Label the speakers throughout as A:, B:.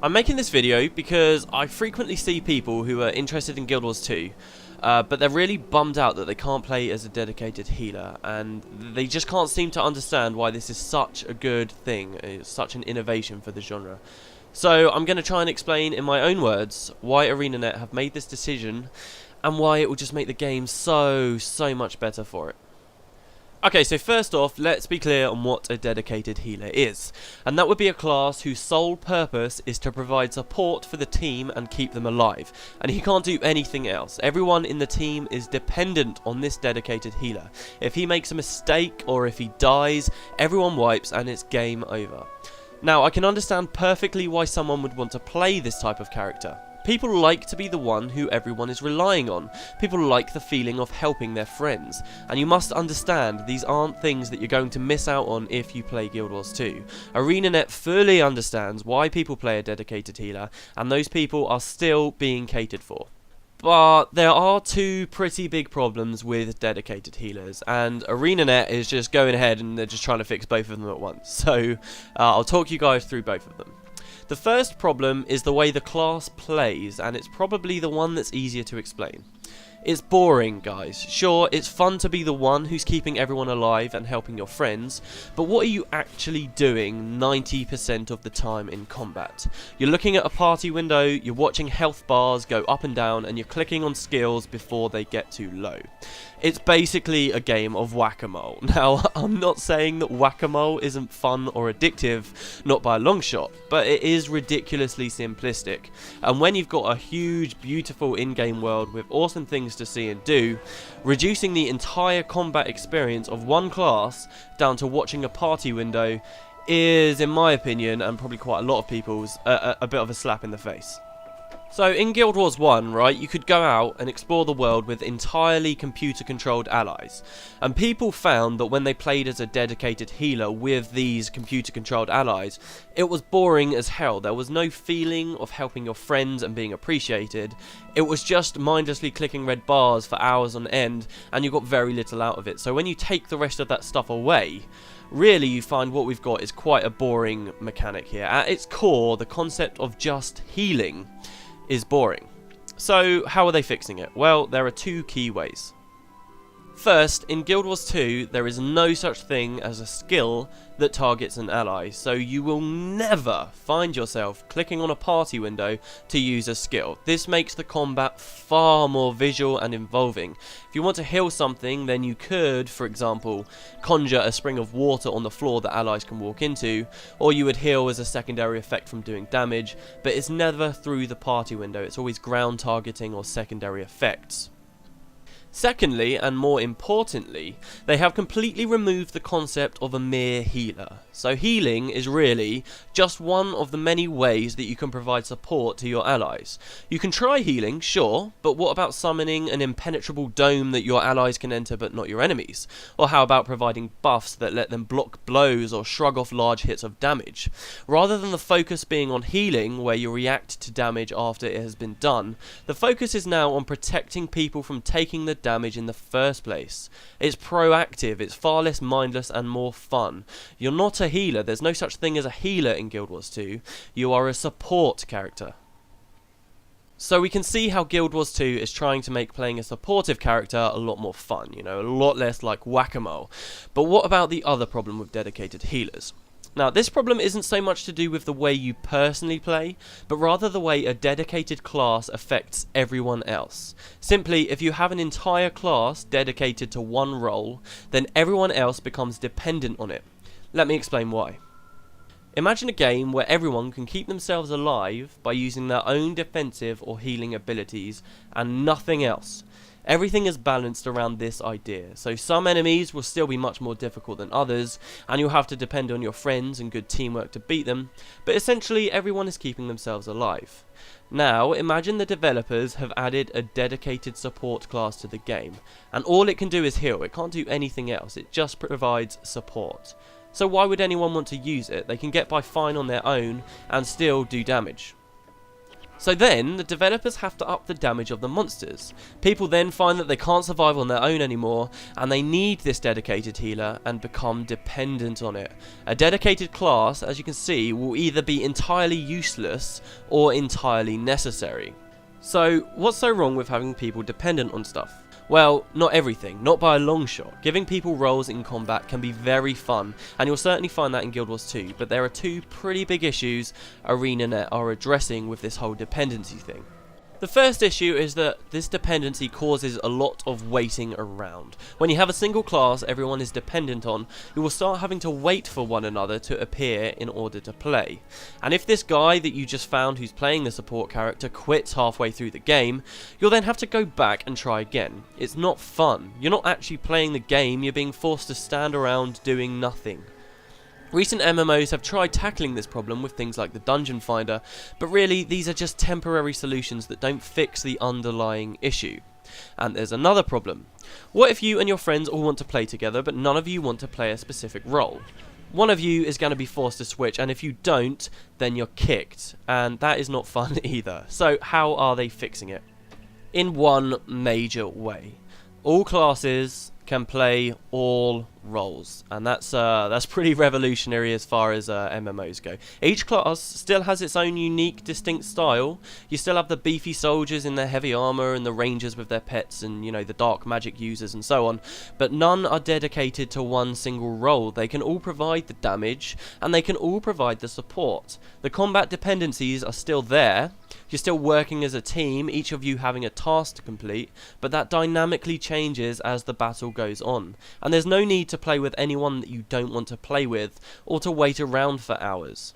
A: I'm making this video because I frequently see people who are interested in Guild Wars 2, but they're really bummed out that they can't play as a dedicated healer, and they just can't seem to understand why this is such a good thing. It's such an innovation for the genre. So I'm going to try and explain in my own words why ArenaNet have made this decision and why it will just make the game so much better for it. Okay, so first off, let's be clear on what a dedicated healer is. And that would be a class whose sole purpose is to provide support for the team and keep them alive. And he can't do anything else. Everyone in the team is dependent on this dedicated healer. If he makes a mistake or if he dies, everyone wipes and it's game over. Now, I can understand perfectly why someone would want to play this type of character. People like to be the one who everyone is relying on. People like the feeling of helping their friends. And you must understand, these aren't things that you're going to miss out on if you play Guild Wars 2. ArenaNet fully understands why people play a dedicated healer, and those people are still being catered for. But there are two pretty big problems with dedicated healers, and ArenaNet is just going ahead and they're just trying to fix both of them at once. So I'll talk you guys through both of them. The first problem is the way the class plays, and it's probably the one that's easier to explain. It's boring, guys. Sure, it's fun to be the one who's keeping everyone alive and helping your friends, but what are you actually doing 90% of the time in combat? You're looking at a party window, you're watching health bars go up and down, and you're clicking on skills before they get too low. It's basically a game of whack-a-mole. Now, I'm not saying that whack-a-mole isn't fun or addictive, not by a long shot, but it is ridiculously simplistic. And when you've got a huge, beautiful in-game world with awesome things to see and do, reducing the entire combat experience of one class down to watching a party window is, in my opinion, and probably quite a lot of people's, a bit of a slap in the face. So in Guild Wars 1, right, you could go out and explore the world with entirely computer-controlled allies. And people found that when they played as a dedicated healer with these computer-controlled allies, it was boring as hell. There was no feeling of helping your friends and being appreciated. It was just mindlessly clicking red bars for hours on end, and you got very little out of it. So when you take the rest of that stuff away, really you find what we've got is quite a boring mechanic here. At its core, the concept of just healing is boring. So how are they fixing it? Well, there are two key ways. First, in Guild Wars 2, there is no such thing as a skill that targets an ally, so you will never find yourself clicking on a party window to use a skill. This makes the combat far more visual and involving. If you want to heal something, then you could, for example, conjure a spring of water on the floor that allies can walk into, or you would heal as a secondary effect from doing damage, but it's never through the party window. It's always ground targeting or secondary effects. Secondly, and more importantly, they have completely removed the concept of a mere healer. So healing is really just one of the many ways that you can provide support to your allies. You can try healing, sure, but what about summoning an impenetrable dome that your allies can enter but not your enemies? Or how about providing buffs that let them block blows or shrug off large hits of damage? Rather than the focus being on healing, where you react to damage after it has been done, the focus is now on protecting people from taking the damage in the first place. It's proactive, it's far less mindless and more fun. You're not a healer, there's no such thing as a healer in Guild Wars 2, you are a support character. So we can see how Guild Wars 2 is trying to make playing a supportive character a lot more fun, you know, a lot less like whack-a-mole. But what about the other problem with dedicated healers? Now, this problem isn't so much to do with the way you personally play, but rather the way a dedicated class affects everyone else. Simply, if you have an entire class dedicated to one role, then everyone else becomes dependent on it. Let me explain why. Imagine a game where everyone can keep themselves alive by using their own defensive or healing abilities and nothing else. Everything is balanced around this idea, so some enemies will still be much more difficult than others, and you'll have to depend on your friends and good teamwork to beat them, but essentially everyone is keeping themselves alive. Now, imagine the developers have added a dedicated support class to the game, and all it can do is heal. It can't do anything else, it just provides support. So why would anyone want to use it? They can get by fine on their own and still do damage. So then, the developers have to up the damage of the monsters. People then find that they can't survive on their own anymore, and they need this dedicated healer and become dependent on it. A dedicated class, as you can see, will either be entirely useless or entirely necessary. So, what's so wrong with having people dependent on stuff? Well, not everything, not by a long shot. Giving people roles in combat can be very fun, and you'll certainly find that in Guild Wars 2, but there are two pretty big issues ArenaNet are addressing with this whole dependency thing. The first issue is that this dependency causes a lot of waiting around. When you have a single class everyone is dependent on, you will start having to wait for one another to appear in order to play. And if this guy that you just found who's playing the support character quits halfway through the game, you'll then have to go back and try again. It's not fun. You're not actually playing the game, you're being forced to stand around doing nothing. Recent MMOs have tried tackling this problem with things like the Dungeon Finder, but really these are just temporary solutions that don't fix the underlying issue. And there's another problem. What if you and your friends all want to play together, but none of you want to play a specific role? One of you is going to be forced to switch, and if you don't, then you're kicked, and that is not fun either. So how are they fixing it? In one major way. All classes can play all roles, and that's pretty revolutionary as far as MMOs go. Each class still has its own unique, distinct style. You still have the beefy soldiers in their heavy armor, and the rangers with their pets, and you know, the dark magic users and so on, but none are dedicated to one single role. They can all provide the damage, and they can all provide the support. The combat dependencies are still there. You're still working as a team, each of you having a task to complete, but that dynamically changes as the battle goes on, and there's no need to play with anyone that you don't want to play with, or to wait around for hours.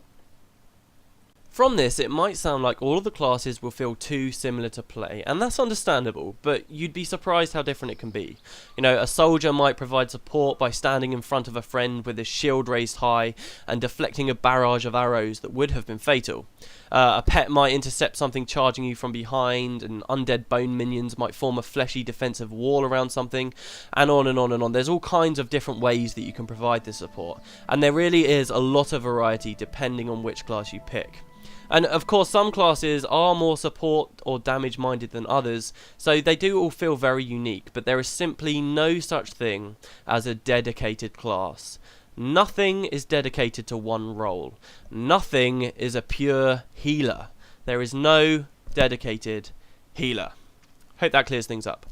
A: From this, it might sound like all of the classes will feel too similar to play, and that's understandable, but you'd be surprised how different it can be. You know, a soldier might provide support by standing in front of a friend with his shield raised high and deflecting a barrage of arrows that would have been fatal. A pet might intercept something charging you from behind, and undead bone minions might form a fleshy defensive wall around something, and on and on and on. There's all kinds of different ways that you can provide this support, and there really is a lot of variety depending on which class you pick. And of course some classes are more support or damage minded than others, so they do all feel very unique, but there is simply no such thing as a dedicated class. Nothing is dedicated to one role. Nothing is a pure healer. There is no dedicated healer. Hope that clears things up.